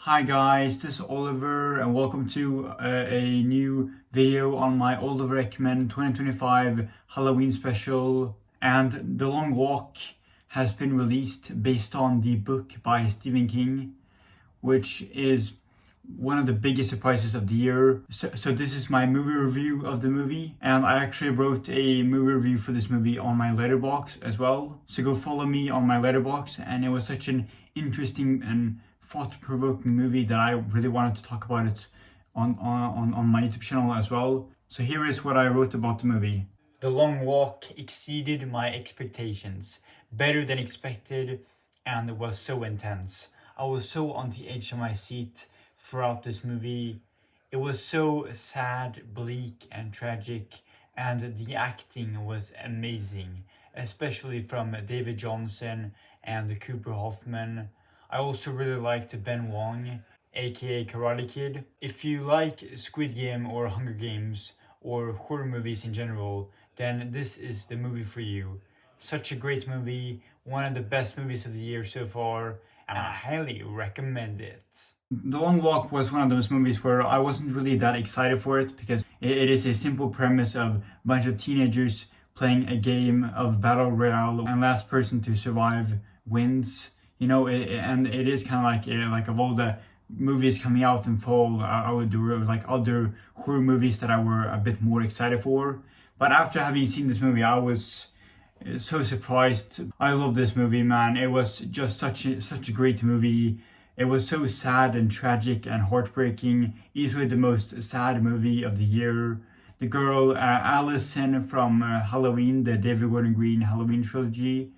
Hi guys, this is Oliver and welcome to a new video on my Oliver Recommend 2025 Halloween special. And The Long Walk has been released based on the book by Stephen King, which is one of the biggest surprises of the year. So this is my movie review of the movie, and I actually wrote a movie review for this movie on my Letterboxd as well. So go follow me on my Letterboxd, and it was such an interesting and thought-provoking movie that I really wanted to talk about it on my YouTube channel as well. So here is what I wrote about the movie. The Long Walk exceeded my expectations, better than expected, and it was so intense. I was so on the edge of my seat throughout this movie. It was so sad, bleak, and tragic, and the acting was amazing, especially from David Johnson and Cooper Hoffman. I also really liked Ben Wong, aka Karate Kid. If you like Squid Game or Hunger Games or horror movies in general, then this is the movie for you. Such a great movie, one of the best movies of the year so far, and I highly recommend it. The Long Walk was one of those movies where I wasn't really that excited for it because it is a simple premise of a bunch of teenagers playing a game of battle royale and last person to survive wins. You know, and it is kind of like of all the movies coming out in fall, I would do like other horror movies that I were a bit more excited for. But after having seen this movie, I was so surprised. I love this movie, man. It was just such a great movie. It was so sad and tragic and heartbreaking. Easily the most sad movie of the year. The girl Allison from Halloween, the David Gordon Green Halloween trilogy,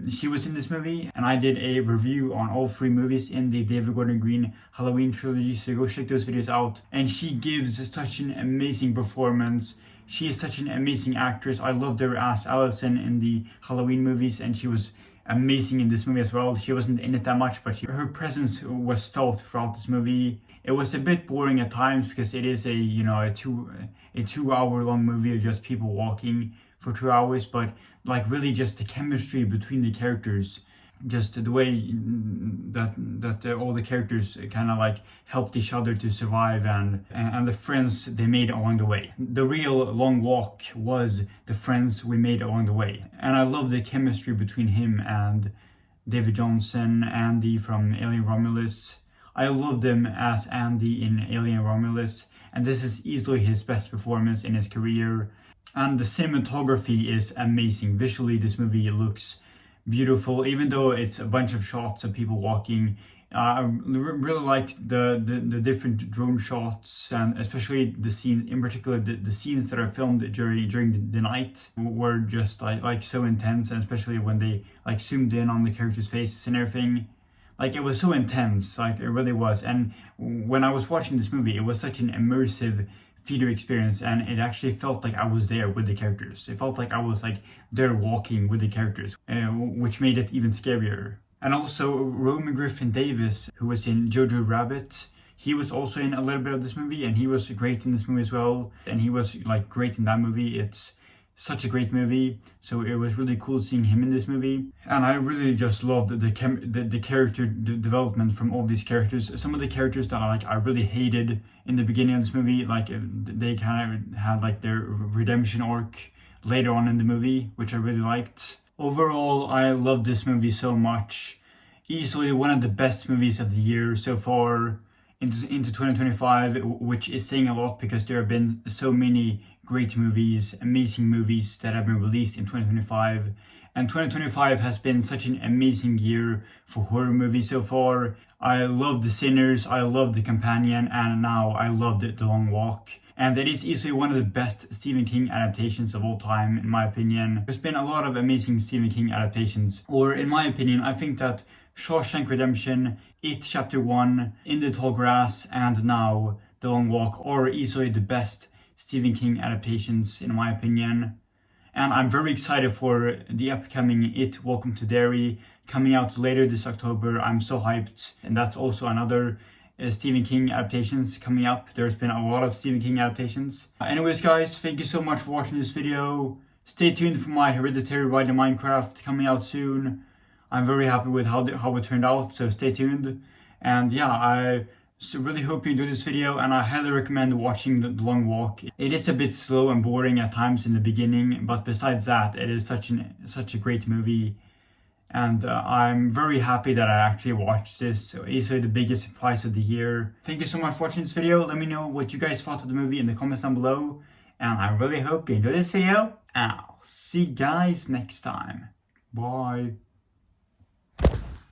she was in this movie, and I did a review on all three movies in the David Gordon Green Halloween trilogy, so go check those videos out. And she gives such an amazing performance. She is such an amazing actress. I loved her as Allison in the Halloween movies, and she was amazing in this movie as well. She wasn't in it that much, but her presence was felt throughout this movie. It was a bit boring at times because it is a 2 hour long movie of just people walking for 2 hours, but like really just the chemistry between the characters, just the way that all the characters kind of like helped each other to survive, and the friends they made along the way. The real Long Walk was the friends we made along the way, and I love the chemistry between him and David Johnson, Andy from Alien Romulus. I loved him as Andy in Alien Romulus, and this is easily his best performance in his career. And the cinematography is amazing. Visually, this movie looks beautiful, even though it's a bunch of shots of people walking. I really liked the different drone shots, and especially the scene, in particular the scenes that are filmed during the night were just like so intense, and especially when they like zoomed in on the characters' faces and everything. Like, it was so intense, like it really was. And when I was watching this movie, it was such an immersive theater experience, and it actually felt like I was there with the characters. It felt like I was like there walking with the characters, which made it even scarier. And also Roman Griffin Davis, who was in Jojo Rabbit, he was also in a little bit of this movie, and he was great in this movie as well. And he was like great in that movie. It's such a great movie, so it was really cool seeing him in this movie. And I really just loved the character development from all these characters. Some of the characters that I really hated in the beginning of this movie, like they kind of had like their redemption arc later on in the movie, which I really liked. Overall, I loved this movie so much. Easily one of the best movies of the year so far into 2025, which is saying a lot because there have been so many great movies, amazing movies that have been released in 2025. And 2025 has been such an amazing year for horror movies so far. I loved The Sinners, I loved The Companion, and now I loved The Long Walk. And it is easily one of the best Stephen King adaptations of all time, in my opinion. There's been a lot of amazing Stephen King adaptations, or in my opinion, I think that Shawshank Redemption, It Chapter 1, In the Tall Grass, and now The Long Walk are easily the best Stephen King adaptations, in my opinion. And I'm very excited for the upcoming It, Welcome to Derry, coming out later this October. I'm so hyped. And that's also another Stephen King adaptations coming up. There's been a lot of Stephen King adaptations. Anyways guys, thank you so much for watching this video. Stay tuned for my Hereditary Ride in Minecraft coming out soon. I'm very happy with how it turned out, so stay tuned. And yeah, I really hope you enjoyed this video, and I highly recommend watching The Long Walk. It is a bit slow and boring at times in the beginning, but besides that, it is such a great movie. And I'm very happy that I actually watched this. Easily the biggest surprise of the year. Thank you so much for watching this video. Let me know what you guys thought of the movie in the comments down below. And I really hope you enjoyed this video. And I'll see you guys next time. Bye.